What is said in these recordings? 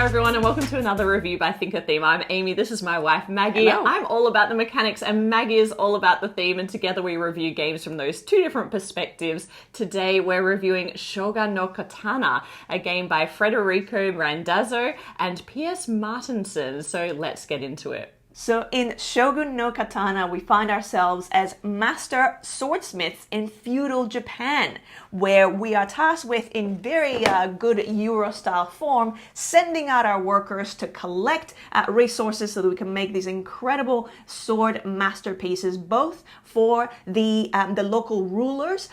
Hi everyone and welcome to another review by ThinkerThemer. I'm Amy, this is my wife Maggie. Hello. I'm all about the mechanics and Maggie is all about the theme, and together we review games from those two different perspectives. Today we're reviewing Shogun no Katana, a game by Federico Randazzo and P.S. Martinson, so let's get into it. So in Shogun no Katana, we find ourselves as master swordsmiths in feudal Japan, where we are tasked with, in very good Euro-style form, sending out our workers to collect resources so that we can make these incredible sword masterpieces, both for the local rulers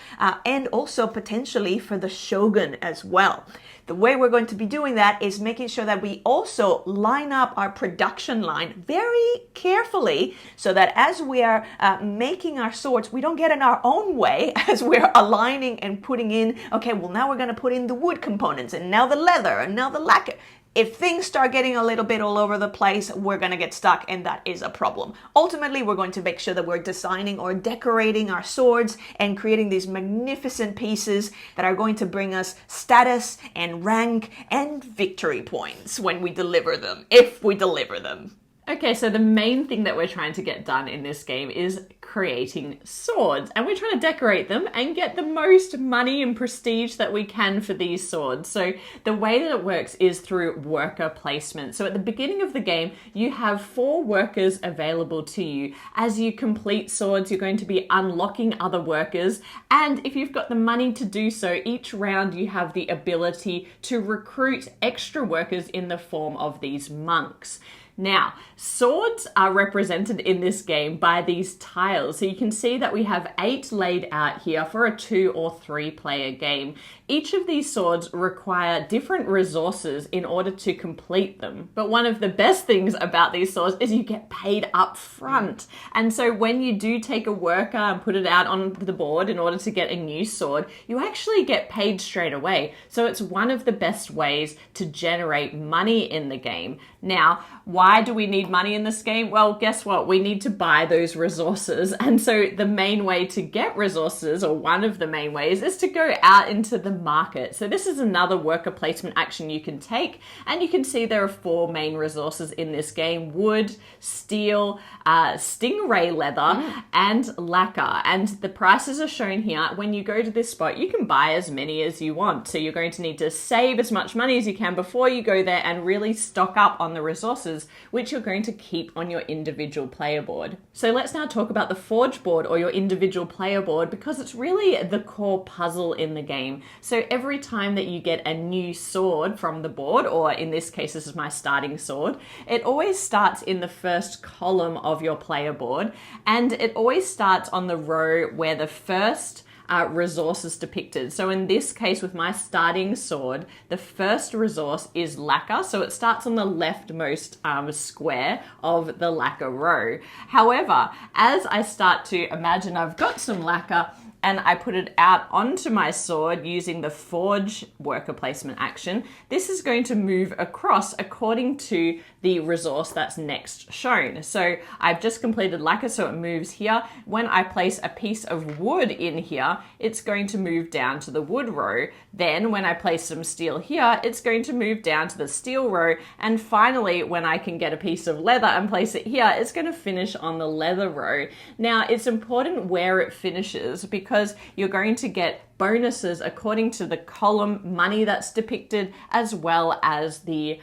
and also potentially for the shogun as well. The way we're going to be doing that is making sure that we also line up our production line very carefully so that as we are making our swords, we don't get in our own way as we're aligning and putting in, okay, well now we're going to put in the wood components and now the leather and now the lacquer. If things start getting a little bit all over the place, we're going to get stuck, and that is a problem. Ultimately, we're going to make sure that we're designing or decorating our swords and creating these magnificent pieces that are going to bring us status and rank and victory points when we deliver them, if we deliver them. Okay, so the main thing that we're trying to get done in this game is creating swords, and we're trying to decorate them and get the most money and prestige that we can for these swords. So the way that it works is through worker placement. So at the beginning of the game, you have 4 workers available to you. As you complete swords, you're going to be unlocking other workers, and if you've got the money to do so, each round you have the ability to recruit extra workers in the form of these monks. Now, swords are represented in this game by these tiles. So you can see that we have 8 laid out here for a 2 or 3 player game. Each of these swords require different resources in order to complete them. But one of the best things about these swords is you get paid up front. And so when you do take a worker and put it out on the board in order to get a new sword, you actually get paid straight away. So it's one of the best ways to generate money in the game. Now, why do we need money in this game? Well, guess what? We need to buy those resources. And so the main way to get resources, or one of the main ways, is to go out into the market. So this is another worker placement action you can take. And you can see there are 4 main resources in this game: wood, steel, stingray leather, and lacquer. And the prices are shown here. When you go to this spot, you can buy as many as you want. So you're going to need to save as much money as you can before you go there and really stock up on the resources, which you're going to keep on your individual player board. So let's now talk about the forge board, or your individual player board, because it's really the core puzzle in the game. So every time that you get a new sword from the board, or in this case this is my starting sword, it always starts in the first column of your player board, and it always starts on the row where the first resource is depicted. So in this case with my starting sword, the first resource is lacquer, so it starts on the leftmost square of the lacquer row. However, as I start to imagine I've got some lacquer and I put it out onto my sword using the forge worker placement action, this is going to move across according to the resource that's next shown. So I've just completed lacquer, so it moves here. When I place a piece of wood in here, it's going to move down to the wood row. Then when I place some steel here, it's going to move down to the steel row. And finally, when I can get a piece of leather and place it here, it's going to finish on the leather row. Now, it's important where it finishes because you're going to get bonuses according to the column money that's depicted, as well as the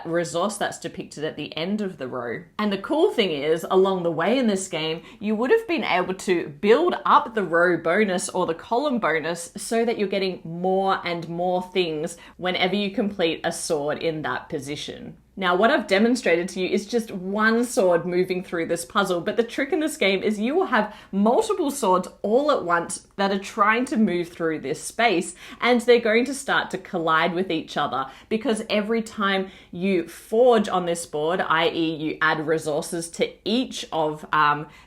resource that's depicted at the end of the row. And the cool thing is, along the way in this game, you would have been able to build up the row bonus or the column bonus so that you're getting more and more things whenever you complete a sword in that position. Now, what I've demonstrated to you is just one sword moving through this puzzle, but the trick in this game is you will have multiple swords all at once that are trying to move through this space, and they're going to start to collide with each other because every time you forge on this board, i.e. you add resources to each of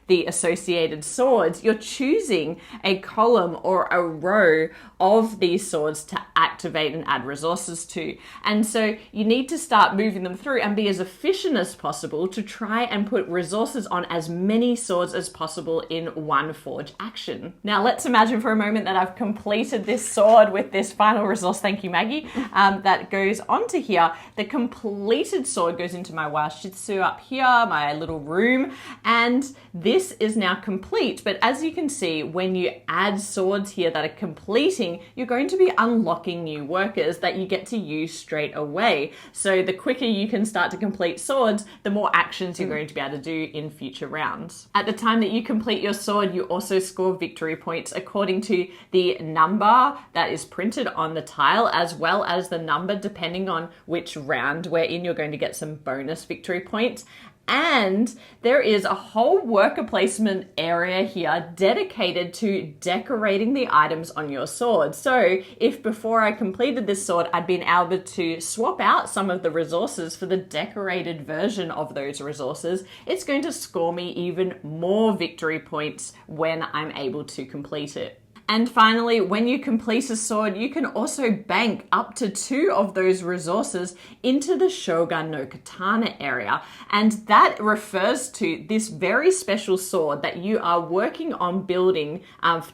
the associated swords, you're choosing a column or a row of these swords to activate and add resources to. And so you need to start moving them through and be as efficient as possible to try and put resources on as many swords as possible in one forge action. Now let's imagine for a moment that I've completed this sword with this final resource, thank you, Maggie, that goes onto here. The completed sword goes into my Washitsu up here, my little room, and this is now complete. But as you can see, when you add swords here that are completing, you're going to be unlocking new workers that you get to use straight away. So the quicker you can start to complete swords, the more actions you're going to be able to do in future rounds. At the time that you complete your sword, you also score victory points according to the number that is printed on the tile, as well as the number depending on which round we're in. You're going to get some bonus victory points. And there is a whole worker placement area here dedicated to decorating the items on your sword. So if before I completed this sword, I'd been able to swap out some of the resources for the decorated version of those resources, it's going to score me even more victory points when I'm able to complete it. And finally, when you complete a sword, you can also bank up to 2 of those resources into the Shogun no Katana area. And that refers to this very special sword that you are working on building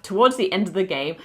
towards the end of the game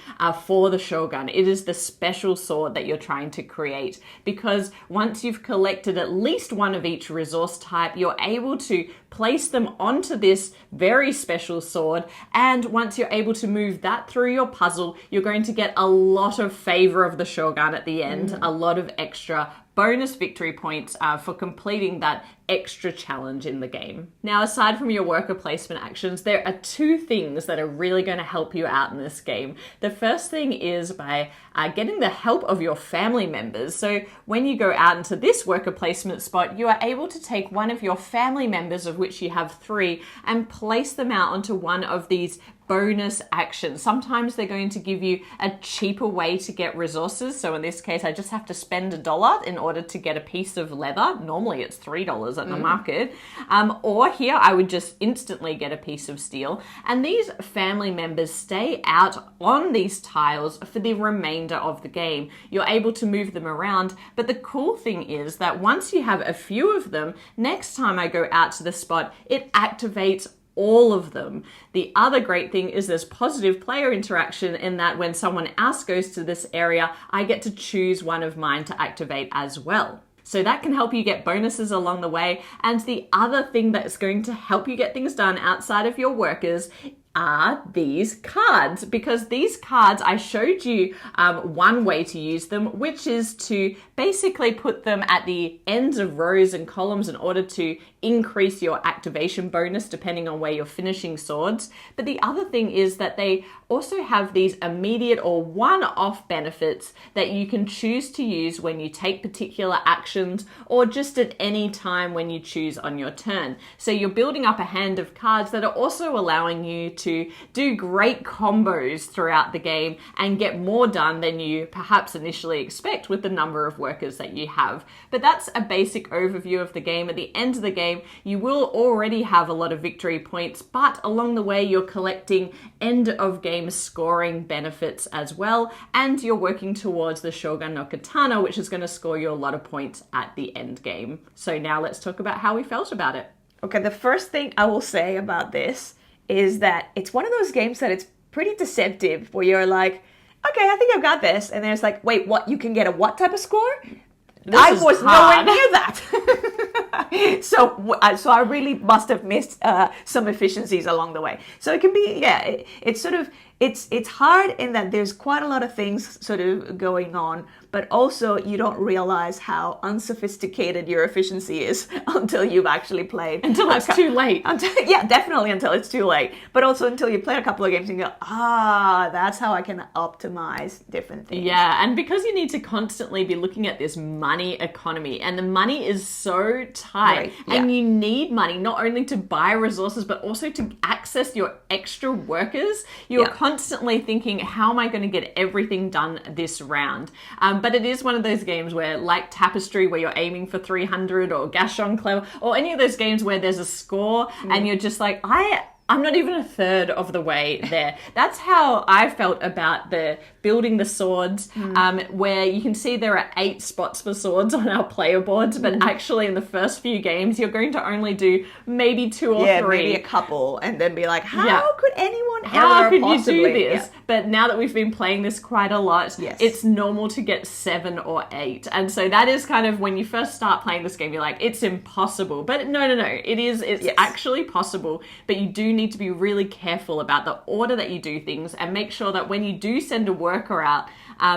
for the Shogun. It is the special sword that you're trying to create, because once you've collected at least one of each resource type, you're able to place them onto this very special sword. And once you're able to move that through your puzzle, you're going to get a lot of favor of the Shogun at the end, a lot of extra bonus victory points for completing that extra challenge in the game. Now, aside from your worker placement actions, there are 2 things that are really going to help you out in this game. The first thing is by getting the help of your family members. So when you go out into this worker placement spot, you are able to take one of your family members, of which you have 3, and place them out onto one of these bonus actions. Sometimes they're going to give you a cheaper way to get resources. So in this case, I just have to spend $1 in order to get a piece of leather. Normally it's $3 at the market. Or here I would just instantly get a piece of steel. And these family members stay out on these tiles for the remainder of the game. You're able to move them around. But the cool thing is that once you have a few of them, next time I go out to the spot, it activates all of them. The other great thing is there's positive player interaction in that when someone else goes to this area, I get to choose one of mine to activate as well. So that can help you get bonuses along the way. And the other thing that's going to help you get things done outside of your workers are these cards, because these cards, I showed you one way to use them, which is to basically put them at the ends of rows and columns in order to increase your activation bonus depending on where you're finishing swords. But the other thing is that they also have these immediate or one-off benefits that you can choose to use when you take particular actions, or just at any time when you choose on your turn. So you're building up a hand of cards that are also allowing you to do great combos throughout the game and get more done than you perhaps initially expect with the number of workers that you have. But that's a basic overview of the game. At the end of the game, you will already have a lot of victory points, but along the way you're collecting end of game scoring benefits as well, and you're working towards the Shogun no Katana, which is going to score you a lot of points at the end game. So now let's talk about how we felt about it. Okay, the first thing I will say about this is that it's one of those games that it's pretty deceptive, where you're like, okay, I think I've got this, and then it's like, wait, what? You can get a what type of score? I was nowhere near that. So I really must have missed some efficiencies along the way. So it can be, it's sort of, it's hard in that there's quite a lot of things sort of going on, but also you don't realize how unsophisticated your efficiency is until you've actually played. Until it's too late. Yeah, definitely until it's too late. But also until you play a couple of games and you go, that's how I can optimize different things. Yeah, and because you need to constantly be looking at this money economy, and the money is so tight, right, and you need money not only to buy resources, but also to access your extra workers. You're constantly thinking, how am I going to get everything done this round? But it is one of those games where, like Tapestry, where you're aiming for 300, or Gashon Clever, or any of those games where there's a score and you're just like, I'm not even a third of the way there. That's how I felt about the building the swords, where you can see there are 8 spots for swords on our player boards, but actually in the first few games, you're going to only do maybe 2 or 3. Maybe a couple, and then be like, how could anyone How ever could possibly you do this? Yeah. But now that we've been playing this quite a lot, it's normal to get 7 or 8. And so that is kind of when you first start playing this game, you're like, it's impossible. But no. It's actually possible. But you do need to be really careful about the order that you do things and make sure that when you do send a worker out,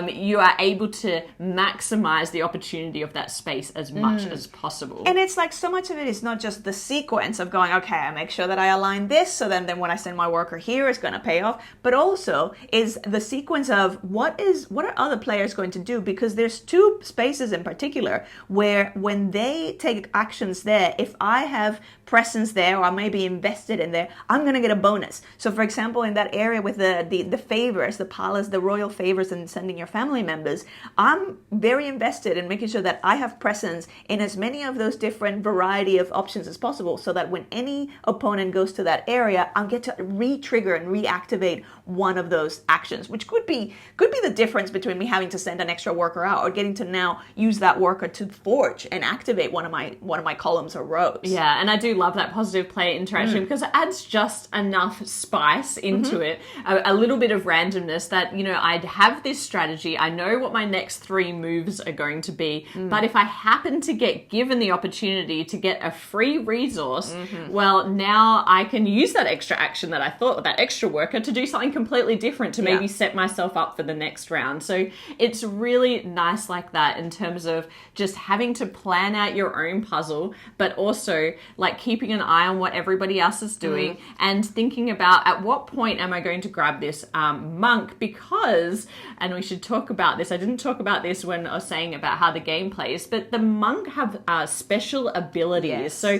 you are able to maximize the opportunity of that space as much as possible. And it's like so much of it is not just the sequence of going, okay, I make sure that I align this, so then when I send my worker here, it's going to pay off. But also is the sequence of what are other players going to do? Because there's 2 spaces in particular where when they take actions there, if I have presence there or I may be invested in there, I'm going to get a bonus. So for example, in that area with the favors, the palace, the royal favors and sending your family members, I'm very invested in making sure that I have presence in as many of those different variety of options as possible, so that when any opponent goes to that area, I'll get to re-trigger and reactivate one of those actions, which could be the difference between me having to send an extra worker out or getting to now use that worker to forge and activate one of my columns or rows. Yeah, and I do love that positive player interaction because it adds just enough spice into it, a little bit of randomness that, I'd have this strategy, I know what my next 3 moves are going to be, but if I happen to get given the opportunity to get a free resource, well, now I can use that extra action that I thought, that extra worker, to do something completely different, to maybe set myself up for the next round. So it's really nice like that in terms of just having to plan out your own puzzle, but also like keeping an eye on what everybody else is doing and thinking about at what point am I going to grab this monk, because, and we should talk about this, I didn't talk about this when I was saying about how the game plays, but the monk have special abilities. Yes. So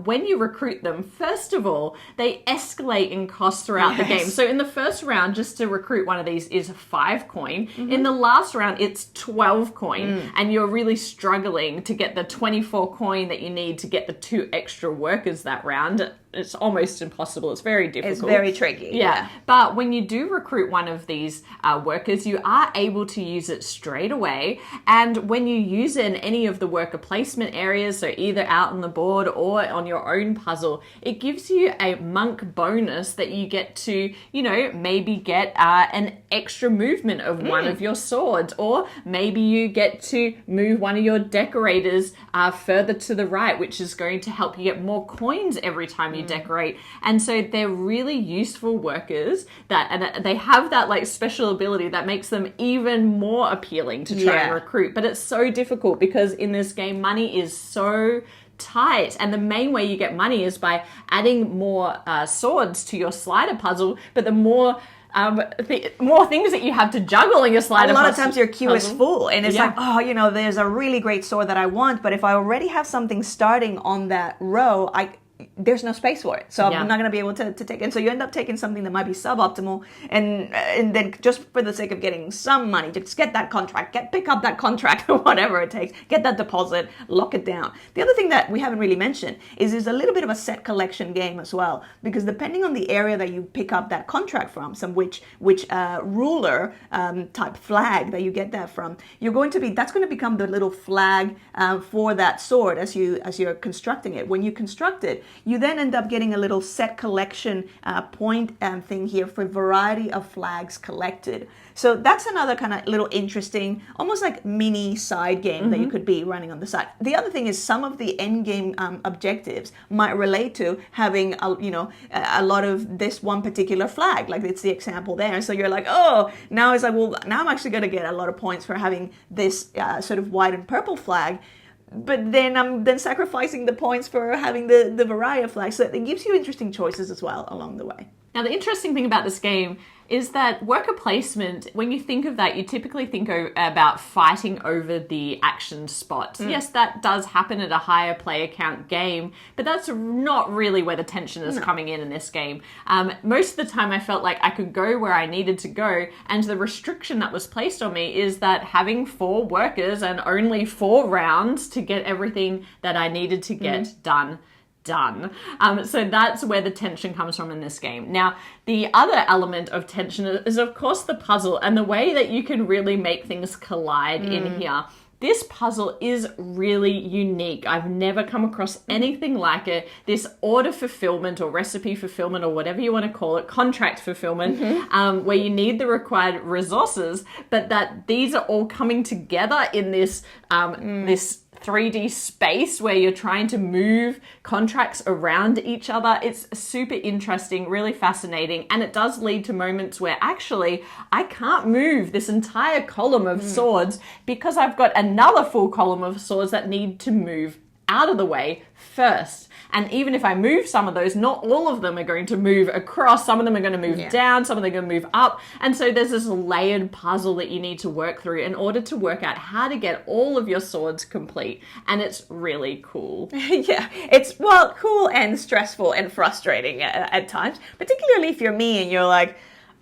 when you recruit them, first of all, they escalate in cost throughout the game. So in the first round, just to recruit one of these is 5 coin. In the last round, it's 12 coin, and you're really struggling to get the 24 coin that you need to get the 2 extra workers that round. It's almost impossible. It's very difficult. It's very tricky. Yeah. But when you do recruit one of these workers, you are able to use it straight away. And when you use it in any of the worker placement areas, so either out on the board or on your own puzzle, it gives you a monk bonus that you get to, maybe get an extra movement of one of your swords, or maybe you get to move one of your decorators further to the right, which is going to help you get more coins every time you decorate. And so they're really useful workers and they have that like special ability that makes them even more appealing to try and recruit. But it's so difficult because in this game, money is so tight, and the main way you get money is by adding more swords to your slider puzzle, but the more things that you have to juggle in your slider puzzle. A lot of times your queue is full, and it's like, there's a really great sword that I want, but if I already have something starting on that row, there's no space for it. So I'm not going to be able to take it. And so you end up taking something that might be suboptimal, and then just for the sake of getting some money, just get that contract, pick up that contract or whatever it takes, get that deposit, lock it down. The other thing that we haven't really mentioned is there's a little bit of a set collection game as well, because depending on the area that you pick up that contract from, which ruler type flag that you get that from, that's going to become the little flag for that sword as you're constructing it. When you construct it, you then end up getting a little set collection point thing here for variety of flags collected. So that's another kind of little interesting, almost like mini side game that you could be running on the side. The other thing is some of the end game objectives might relate to having a lot of this one particular flag, like it's the example there. And so you're like, now it's like, well, now I'm actually going to get a lot of points for having this sort of white and purple flag. But then I'm sacrificing the points for having the variety of flags. So it gives you interesting choices as well along the way. Now, the interesting thing about this game is that worker placement, when you think of that, you typically think about fighting over the action spots. Yes, that does happen at a higher player count game, but that's not really where the tension is coming in this game. Most of the time I felt like I could go where I needed to go, and the restriction that was placed on me is that having 4 workers and only 4 rounds to get everything that I needed to get done done. So that's where the tension comes from in this game. Now, the other element of tension is, of course, the puzzle and the way that you can really make things collide in here. This puzzle is really unique. I've never come across anything like it. This order fulfillment or recipe fulfillment or whatever you want to call it, contract fulfillment, where you need the required resources, but that these are all coming together in this this 3D space where you're trying to move contracts around each other. It's super interesting, really fascinating, and it does lead to moments where actually I can't move this entire column of swords because I've got another full column of swords that need to move out of the way first. And even if I move some of those, not all of them are going to move across. Some of them are going to move down, some of them are going to move up. And so there's this layered puzzle that you need to work through in order to work out how to get all of your swords complete. And it's really cool. Yeah, it's, well, cool and stressful and frustrating at times, particularly if you're me and you're like,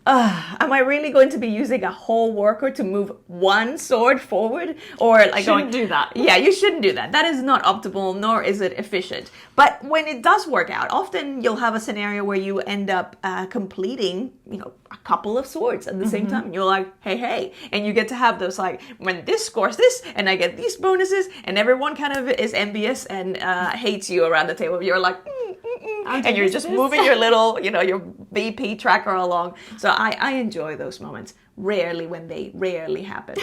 am I really going to be using a whole worker to move one sword forward? Or like shouldn't do that. Yeah, you shouldn't do that. That is not optimal, nor is it efficient. But when it does work out, often you'll have a scenario where you end up completing, a couple of swords at the same time. And you're like, hey, and you get to have those like, when this scores this, and I get these bonuses, and everyone kind of is envious and hates you around the table. You're like, and you're just moving your little, your BP tracker along. So I enjoy those moments. Rarely when they rarely happen.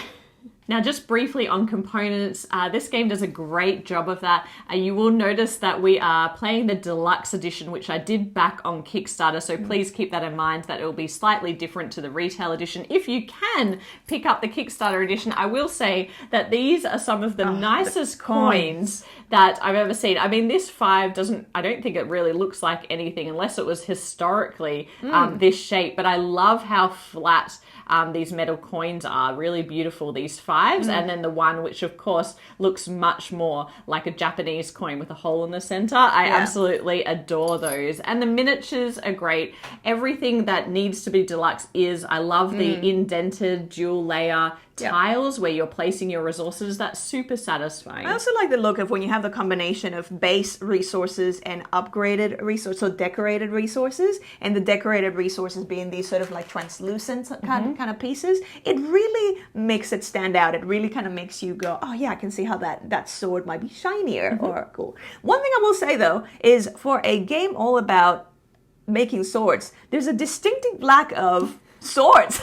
Now, just briefly on components, this game does a great job of that. You will notice that we are playing the Deluxe edition, which I did back on Kickstarter, so please keep that in mind, that it will be slightly different to the retail edition. If you can pick up the Kickstarter edition, I will say that these are some of the nicest coins that I've ever seen. I mean, this 5 I don't think it really looks like anything unless it was historically this shape, but I love how flat these metal coins are. Really beautiful, these 5s, and then the one which of course looks much more like a Japanese coin with a hole in the center. I absolutely adore those, and the miniatures are great. Everything that needs to be deluxe is. I love the indented dual layer tiles where you're placing your resources. That's super satisfying. I also like the look of when you have the combination of base resources and upgraded resources, so decorated resources, and the decorated resources being these sort of like translucent kind of pieces. It really makes it stand out. It really kind of makes you go, oh yeah, I can see how that sword might be shinier or cool. One thing I will say though is for a game all about making swords, there's a distinctive lack of swords.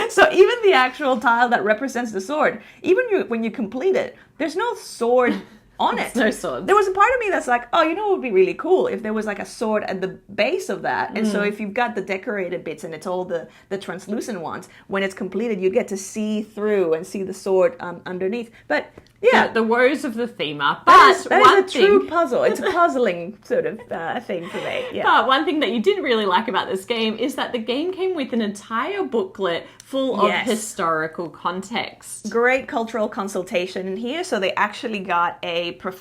So even the actual tile that represents the sword, even when you complete it, there's no sword on it. No sword. There was a part of me that's like, oh, it would be really cool if there was like a sword at the base of that. And so if you've got the decorated bits and it's all the translucent ones, when it's completed, you get to see through and see the sword underneath. But yeah, the woes of the themer. That is a true puzzle. It's a puzzling sort of thing for me. Yeah. But one thing that you did really like about this game is that the game came with an entire booklet full of historical context. Great cultural consultation in here. So they actually got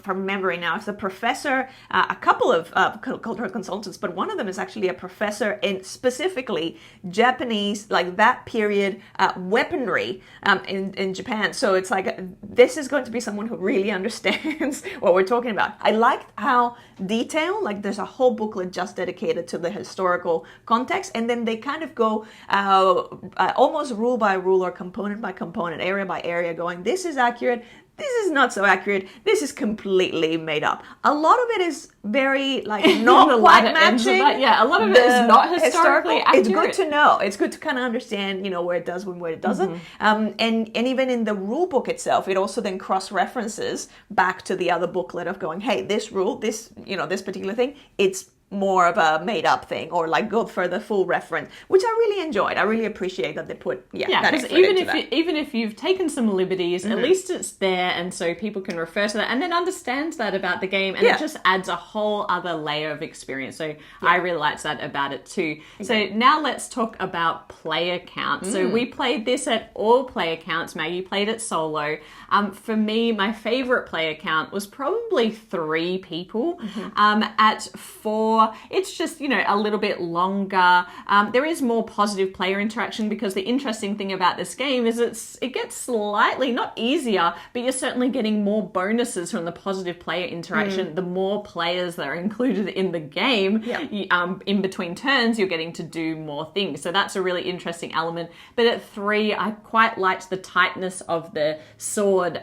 from memory now, it's a professor, a couple of cultural consultants, but one of them is actually a professor in specifically Japanese, like that period weaponry in Japan. So it's like, this is going to be someone who really understands what we're talking about. I liked how detailed, like there's a whole booklet just dedicated to the historical context, and then they kind of go almost rule by rule or component by component, area by area, going, this is accurate, this is not so accurate, this is completely made up. A lot of it is very, like, not quite matching. Yeah, a lot of it is not historically accurate. It's good to know. It's good to kind of understand, where it does and where it doesn't. And even in the rule book itself, it also then cross-references back to the other booklet of going, hey, this rule, this particular thing, it's more of a made-up thing, or like go for the full reference, which I really enjoyed. I really appreciate that they put that effort into that. Even if you've taken some liberties, at least it's there, and so people can refer to that and then understand that about the game, and it just adds a whole other layer of experience. So I really liked that about it too. Okay. So now let's talk about player count. So we played this at all player counts. Maggie played it solo. For me, my favorite player count was probably 3 people. At 4 or it's just, a little bit longer. There is more positive player interaction because the interesting thing about this game is it gets slightly, not easier, but you're certainly getting more bonuses from the positive player interaction. The more players that are included in the game, in between turns, you're getting to do more things. So that's a really interesting element. But at 3, I quite liked the tightness of the sword,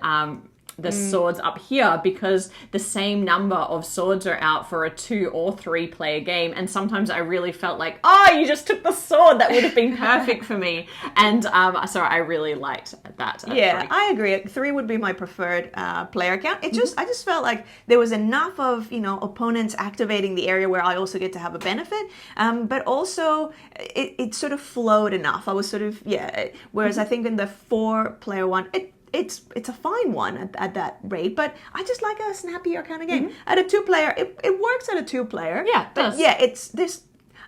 swords up here, because the same number of swords are out for a 2 or 3 player game, and sometimes I really felt like, you just took the sword that would have been perfect for me, and so I really liked that. Yeah, 3. I agree. 3 would be my preferred player count. I just felt like there was enough of opponents activating the area where I also get to have a benefit, but also it sort of flowed enough. I was sort of whereas I think in the 4 player one it's a fine one at that rate, but I just like a snappier kind of game. At a 2 player, it works at a 2 player. Yeah, it but does. it's this.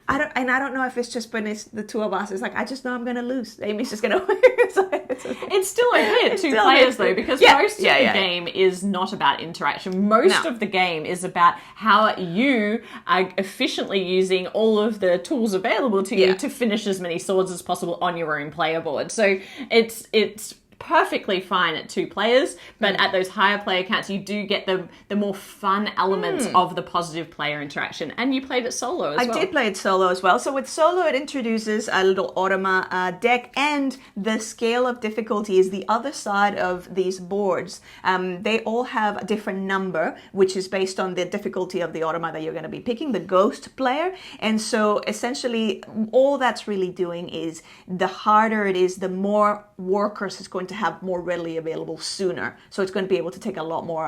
I don't know if it's just when it's the 2 of us. It's like, I just know I'm going to lose. Amy's just going to win. It's still a hit, 2 players though, because most of the game is not about interaction. Most of the game is about how you are efficiently using all of the tools available to you to finish as many swords as possible on your own player board. So it's perfectly fine at 2 players, but at those higher player counts, you do get the more fun elements of the positive player interaction. And you played it solo as well. I did play it solo as well. So with solo, it introduces a little automa deck, and the scale of difficulty is the other side of these boards. They all have a different number, which is based on the difficulty of the automa that you're going to be picking, the ghost player. And so essentially, all that's really doing is the harder it is, the more workers it's going to have more readily available sooner. So it's going to be able to take a lot more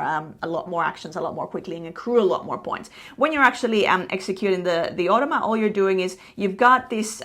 actions a lot more quickly and accrue a lot more points. When you're actually executing the automa, all you're doing is you've got this,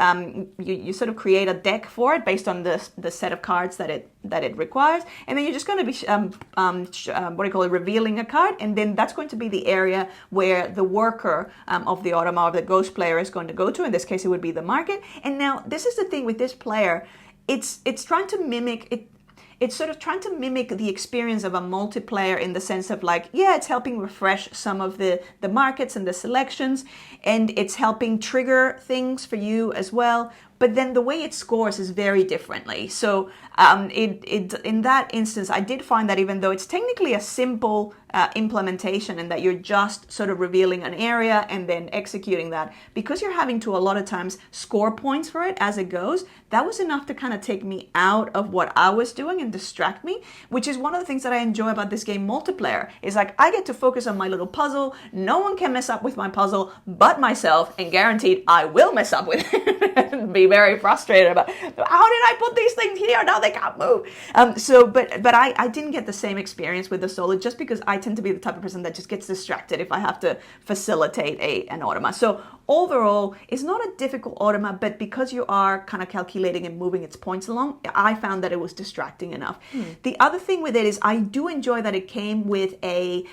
you sort of create a deck for it based on the set of cards that it requires, and then you're just going to be revealing a card, and then that's going to be the area where the worker of the automa, or the ghost player, is going to go to. In this case, it would be the market. And now this is the thing with this player. It's trying to mimic it. It's sort of trying to mimic the experience of a multiplayer in the sense of like, it's helping refresh some of the markets and the selections, and it's helping trigger things for you as well. But then the way it scores is very differently. So in that instance, I did find that even though it's technically a simple implementation and that you're just sort of revealing an area and then executing that, because you're having to a lot of times score points for it as it goes, that was enough to kind of take me out of what I was doing and distract me, which is one of the things that I enjoy about this game multiplayer. Is like, I get to focus on my little puzzle. No one can mess up with my puzzle but myself, and guaranteed I will mess up with it and be very frustrated about, how did I put these things here? Now they can't move. But I didn't get the same experience with the solo, just because I tend to be the type of person that just gets distracted if I have to facilitate an automa. So overall, it's not a difficult automa, but because you are kind of calculating and moving its points along, I found that it was distracting enough. The other thing with it is I do enjoy that it came with a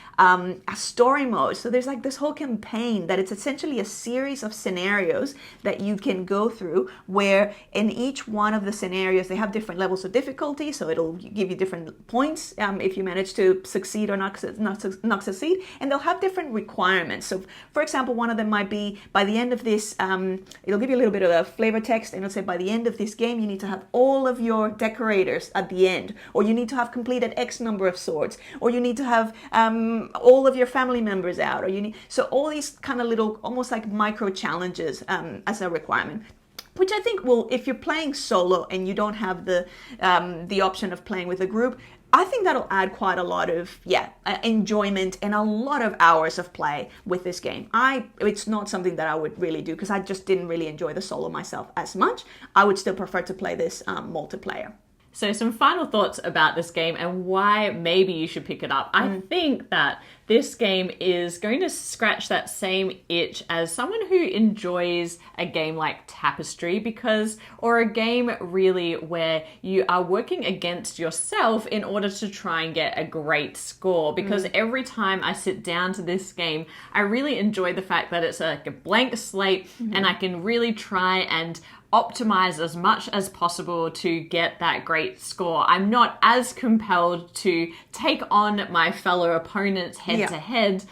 story mode. So there's like this whole campaign that it's essentially a series of scenarios that you can go through, where in each one of the scenarios, they have different levels of difficulty. So it'll give you different points if you manage to succeed or not succeed. And they'll have different requirements. So for example, one of them might be, by the end of this, it'll give you a little bit of a flavor text, and it'll say, by the end of this game, you need to have all of your decorators at the end, or you need to have completed X number of swords, or you need to have all of your family members out, so all these kind of little, almost like micro challenges as a requirement. Which I think will, if you're playing solo and you don't have the option of playing with a group, I think that'll add quite a lot of enjoyment and a lot of hours of play with this game. It's not something that I would really do, because I just didn't really enjoy the solo myself as much. I would still prefer to play this multiplayer. So some final thoughts about this game and why maybe you should pick it up. I think that this game is going to scratch that same itch as someone who enjoys a game like Tapestry, or a game really where you are working against yourself in order to try and get a great score. Because every time I sit down to this game, I really enjoy the fact that it's like a blank slate, and I can really try and optimize as much as possible to get that great score. I'm not as compelled to take on my fellow opponents head to head,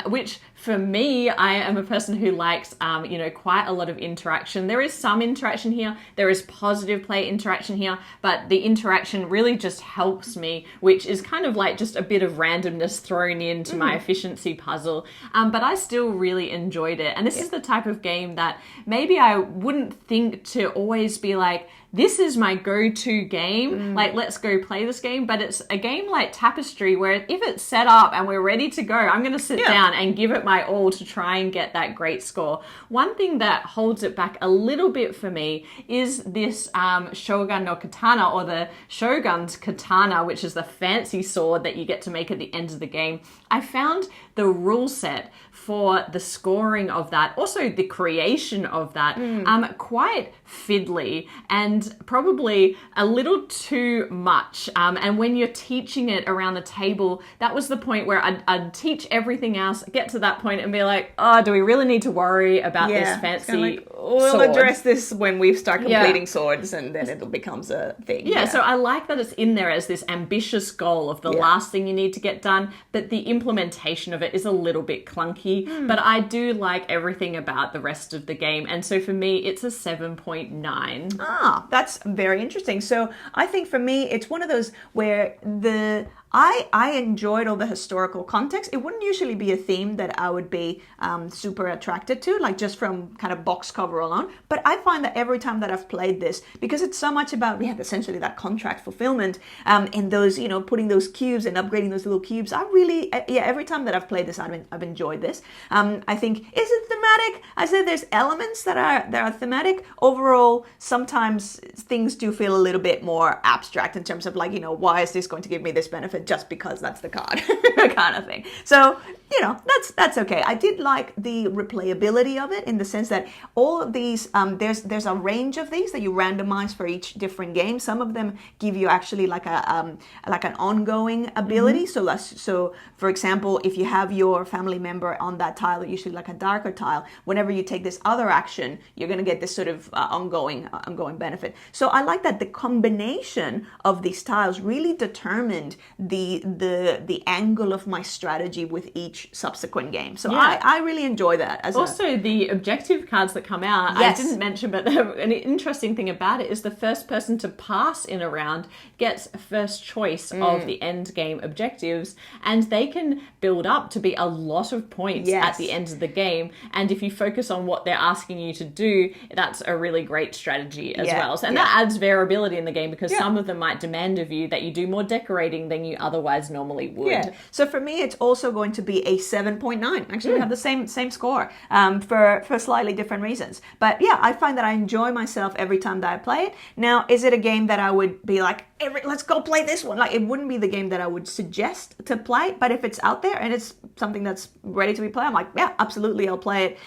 which for me, I am a person who likes, quite a lot of interaction. There is some interaction here. There is positive play interaction here, but the interaction really just helps me, which is kind of like just a bit of randomness thrown into my efficiency puzzle. But I still really enjoyed it. And this is the type of game that maybe I wouldn't think to always be like, this is my go-to game, like let's go play this game, but it's a game like Tapestry where if it's set up and we're ready to go, I'm going to sit down and give it my all to try and get that great score. One thing that holds it back a little bit for me is this Shogun no Katana, or the Shogun's Katana, which is the fancy sword that you get to make at the end of the game. I found the rule set for the scoring of that, also the creation of that, quite fiddly and probably a little too much. And when you're teaching it around the table, that was the point where I'd teach everything else, get to that point and be like, oh, do we really need to worry about this fancy we'll sword? address this when we start completing swords, and then it becomes a thing. Yeah, so I like that it's in there as this ambitious goal of the last thing you need to get done, but the implementation of it is a little bit clunky. But I do like everything about the rest of the game, and so for me, it's a 7.9. Ah, that's very interesting. So I think for me, it's one of those where I enjoyed all the historical context. It wouldn't usually be a theme that I would be super attracted to, like just from kind of box cover alone. But I find that every time that I've played this, because it's so much about, essentially that contract fulfillment and those, putting those cubes and upgrading those little cubes. I really, every time that I've played this, I've enjoyed this. I think, is it thematic? I said there's elements that are thematic. Overall, sometimes things do feel a little bit more abstract in terms of like, why is this going to give me this benefit just because that's the card kind of thing. So, that's okay. I did like the replayability of it in the sense that all of these, there's a range of these that you randomize for each different game. Some of them give you actually like an ongoing ability. So for example, if you have your family member on that tile, usually like a darker tile, whenever you take this other action, you're going to get this sort of ongoing benefit. So I like that the combination of these tiles really determined the angle of my strategy with each subsequent game. So I really enjoy that. The objective cards that come out, I didn't mention, but an interesting thing about it is the first person to pass in a round gets first choice of the end game objectives, and they can build up to be a lot of points at the end of the game. And if you focus on what they're asking you to do, that's a really great strategy as well. So, and that adds variability in the game because some of them might demand of you that you do more decorating than you otherwise normally would. Yeah. So for me, it's also going to be a 7.9. Actually, we have the same score for slightly different reasons. But yeah, I find that I enjoy myself every time that I play it. Now, is it a game that I would be like, let's go play this one? Like, it wouldn't be the game that I would suggest to play, but if it's out there and it's something that's ready to be played, I'm like, yeah, absolutely, I'll play it.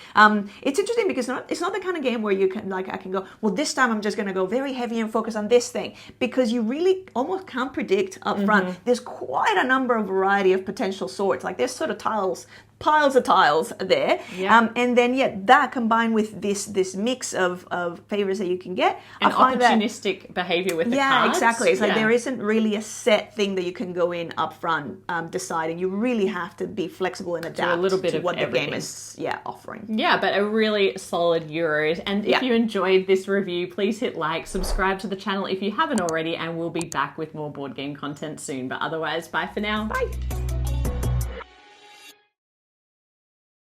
It's interesting because it's not the kind of game where you can, like, I can go, well, this time I'm just going to go very heavy and focus on this thing, because you really almost can't predict up front. There's quite a number of variety of potential swords. Like, there's sort of piles of tiles there. And then, that combined with this mix of favors that you can get. And opportunistic behavior with the cards. Yeah, exactly. It's like there isn't really a set thing that you can go in up front deciding. You really have to be flexible and adapt to a little bit to of what everything. The game is offering. Yeah, but a really solid Euro. And if you enjoyed this review, please hit like, subscribe to the channel if you haven't already, and we'll be back with more board game content soon. But otherwise, bye for now. Bye.